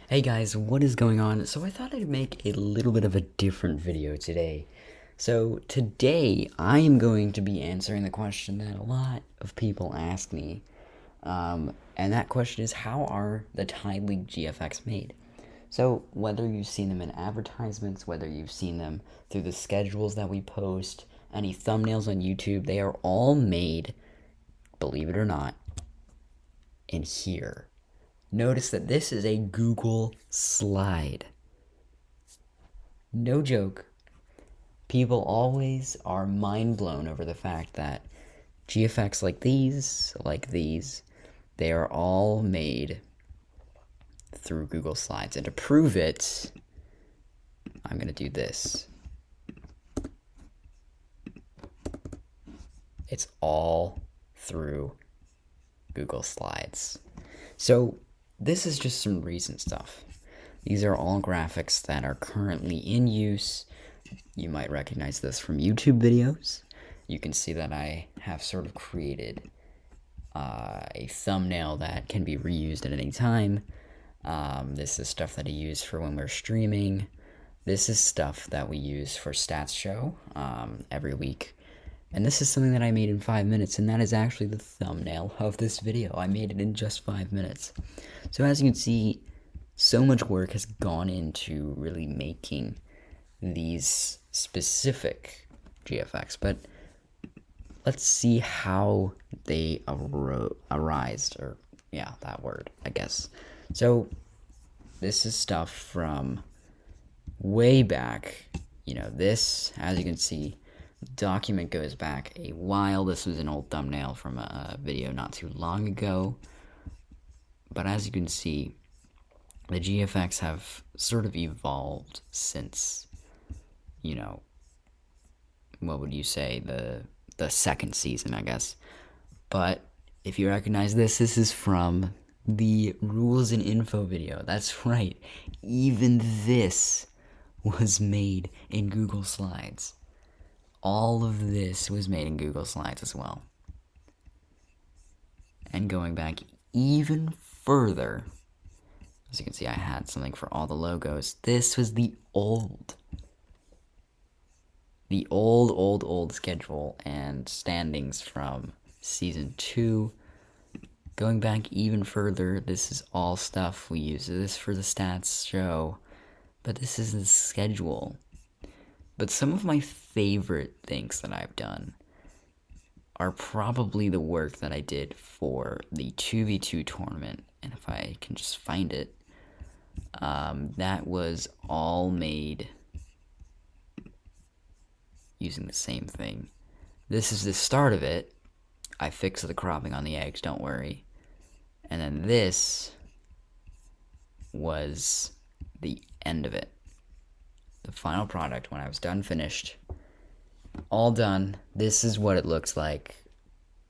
Hey guys, what is going on? So I thought I'd make a little bit of a different video today. So today I am going to be answering the question that a lot of people ask me. And that question is, how are the Tide League GFX made? So whether you've seen them in advertisements, whether you've seen them through the schedules that we post, any thumbnails on YouTube, they are all made, believe it or not, in here. Notice that this is a Google slide. No joke. People always are mind blown over the fact that GFX like these, they are all made through Google Slides. And to prove it, I'm going to do this. It's all through Google Slides. So this is just some recent stuff. These are all graphics that are currently in use. You might recognize this from YouTube videos. You can see that I have sort of created a thumbnail that can be reused at any time. This is stuff that I use for when we're streaming. This is stuff that we use for Stats Show every week. And this is something that I made in 5 minutes, and that is actually the thumbnail of this video. I made it in just 5 minutes. So as you can see, so much work has gone into really making these specific GFX, but let's see how they arised, or yeah, that word, I guess. So this is stuff from way back. You know, this, as you can see, document goes back a while. This was an old thumbnail from a video not too long ago. But as you can see, the GFX have sort of evolved since, you know, what would you say, the second season, I guess. But if you recognize this is from the rules and info video. That's right. Even this was made in Google Slides. All of this was made in Google Slides as well. And going back even further, as you can see, I had something for all the logos. This was the old schedule and standings from Season 2. Going back even further, this is all stuff we use. This for the Stats Show, but this is the schedule. But some of my favorite things that I've done are probably the work that I did for the 2v2 tournament. And if I can just find it, that was all made using the same thing. This is the start of it. I fixed the cropping on the eggs, don't worry. And then this was the end of it. The final product when I was finished, all done. This is what it looks like,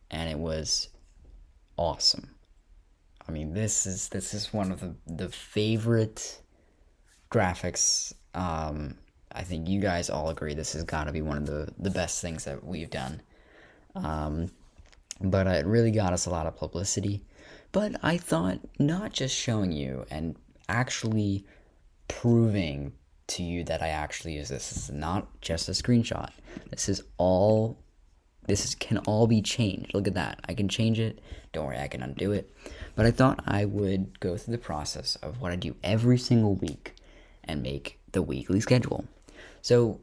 and it was awesome. I mean, this is one of the favorite graphics. I think you guys all agree this has got to be one of the best things that we've done. But it really got us a lot of publicity. But I thought not just showing you and actually proving to you that I actually use this. This is not just a screenshot. This can all be changed. Look at that. I can change it. Don't worry, I can undo it. But I thought I would go through the process of what I do every single week and make the weekly schedule. So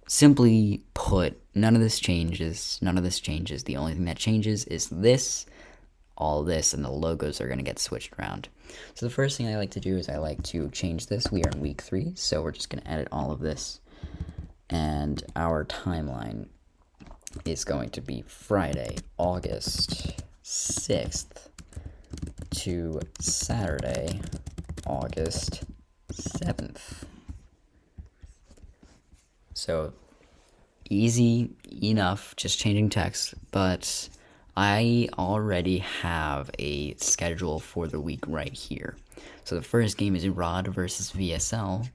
simply put, none of this changes. The only thing that changes is this, all this, and the logos are going to get switched around. So the first thing I like to do is I like to change this. We are in week 3, so we're just going to edit all of this. And our timeline is going to be Friday, August 6th to Saturday, August 7th. So easy enough, just changing text, but I already have a schedule for the week right here. So the first game is Rod versus VSL.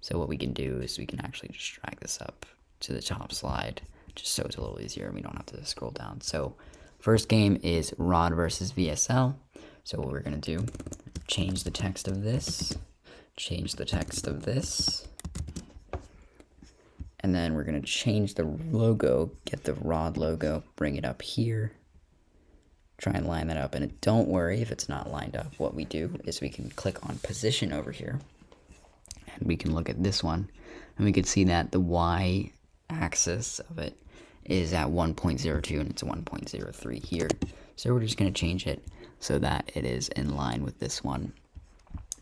So what we can do is we can actually just drag this up to the top slide, just so it's a little easier and we don't have to scroll down. So first game is Rod versus VSL. So what we're going to do change the text of this, change the text of this, and then we're going to change the logo, get the rod logo, bring it up here, try and line that up. And don't worry if it's not lined up. What we do is we can click on position over here, and we can look at this one, and we can see that the Y axis of it is at 1.02 and it's 1.03 here. So we're just going to change it so that it is in line with this one.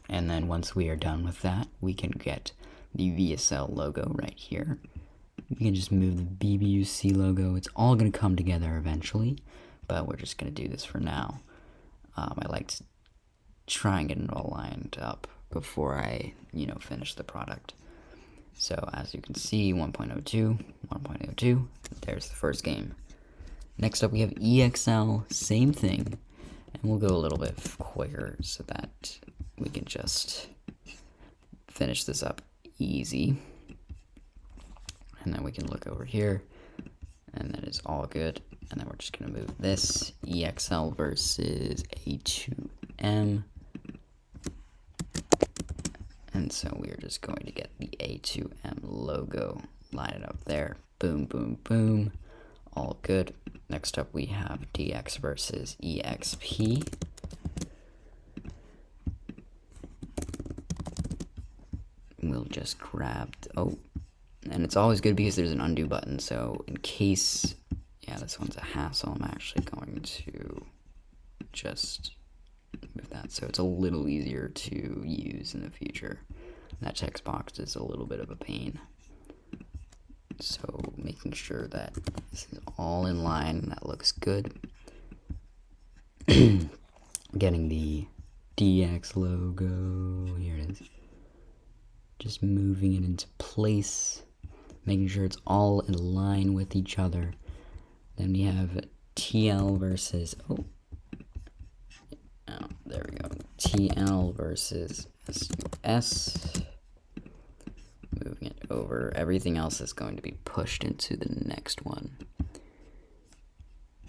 And then once we are done with that, we can get the VSL logo right here. We can just move the BBUC logo. It's all going to come together eventually, but we're just going to do this for now. I like to try and get it all lined up before I, finish the product. So as you can see, 1.02, 1.02, there's the first game. Next up we have EXL, same thing, and we'll go a little bit quicker so that we can just finish this up easy. And then we can look over here, and then it's all good. And then we're just gonna move this, EXL versus A2M. And so we are just going to get the A2M logo, line it up there, boom, boom, boom, all good. Next up we have DX versus EXP. We'll just grab, and it's always good because there's an undo button, so in case, this one's a hassle, I'm actually going to just move that so it's a little easier to use in the future. That text box is a little bit of a pain. So making sure that this is all in line, that looks good. Getting the DX logo, here it is. Just moving it into place, making sure it's all in line with each other. Then we have TL versus, there we go, TL versus SUS. Moving it over. Everything else is going to be pushed into the next one.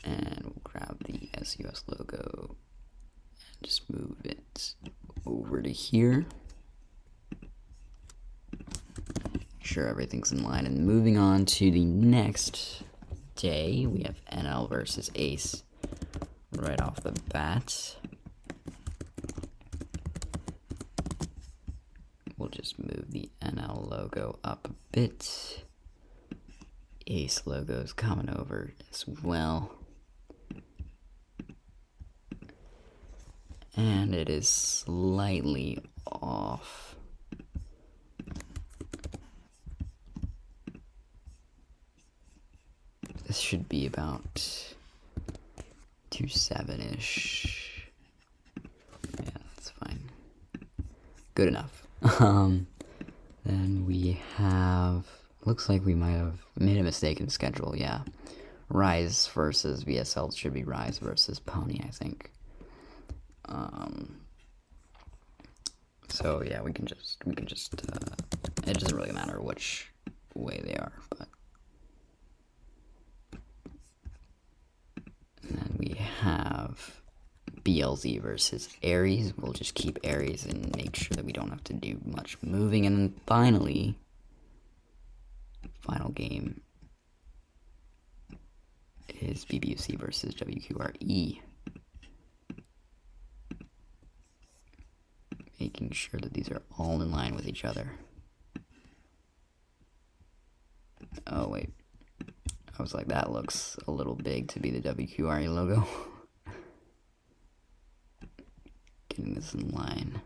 And we'll grab the SUS logo and just move it over to here. Sure everything's in line. And moving on to the next day, we have NL versus Ace right off the bat. We'll just move the NL logo up a bit. Ace logo's coming over as well. And it is slightly off. This should be about 2.7-ish. Yeah, that's fine. Good enough. Then we have, looks like we might have made a mistake in schedule, yeah. Rise versus VSL should be Rise versus Pony, I think. So yeah, we can just, it doesn't really matter which way they are, but. And then we have BLZ versus Aries. We'll just keep Aries and make sure that we don't have to do much moving. And then finally, final game is BBUC versus WQRE. Making sure that these are all in line with each other. Oh wait, I was like, that looks a little big to be the WQRE logo. Getting this in line.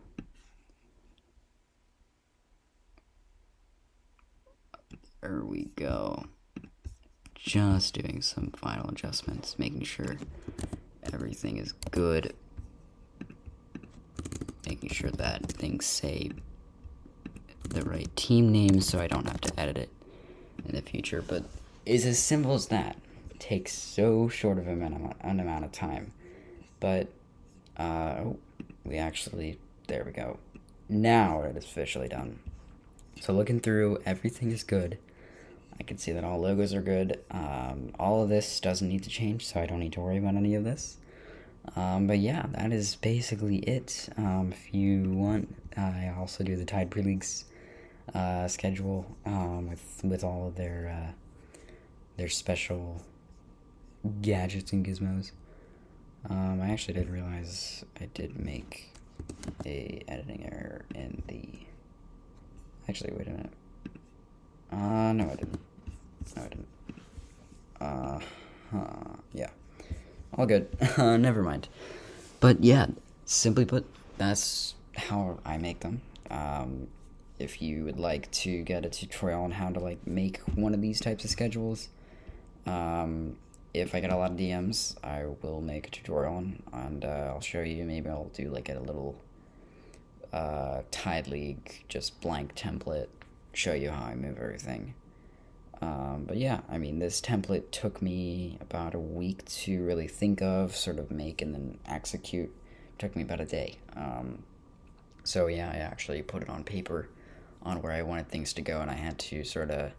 There we go. Just doing some final adjustments, making sure everything is good. Making sure that things say the right team names so I don't have to edit it in the future. But it's as simple as that. It takes so short of an amount of time. But, we actually, there we go. Now it is officially done. So looking through, everything is good. I can see that all logos are good. All of this doesn't need to change, so I don't need to worry about any of this. But yeah, that is basically it. If you want, I also do the Tide Pre-Leagues schedule with all of their special gadgets and gizmos. I actually did realize I did make a editing error in the. Actually, wait a minute. No, I didn't. No, I didn't. Yeah, all good. Never mind. But yeah, simply put, that's how I make them. If you would like to get a tutorial on how to like make one of these types of schedules, if I get a lot of DMs, I will make a tutorial and I'll show you. Maybe I'll do like a little Tide League just blank template, show you how I move everything. But yeah, I mean, this template took me about a week to really think of, sort of make, and then execute. It took me about a day. So yeah, I actually put it on paper on where I wanted things to go, and I had to sort of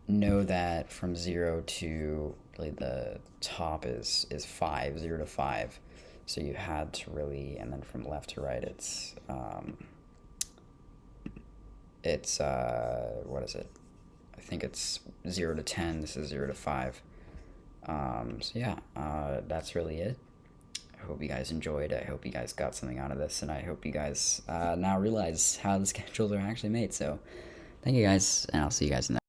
know that from 0 to really the top is 5, 0 to 5. So you had to really, and then from left to right, it's what is it? I think it's 0 to 10. This is 0 to 5. So yeah, that's really it. I hope you guys enjoyed. I hope you guys got something out of this, and I hope you guys now realize how the schedules are actually made. So thank you guys, and I'll see you guys in the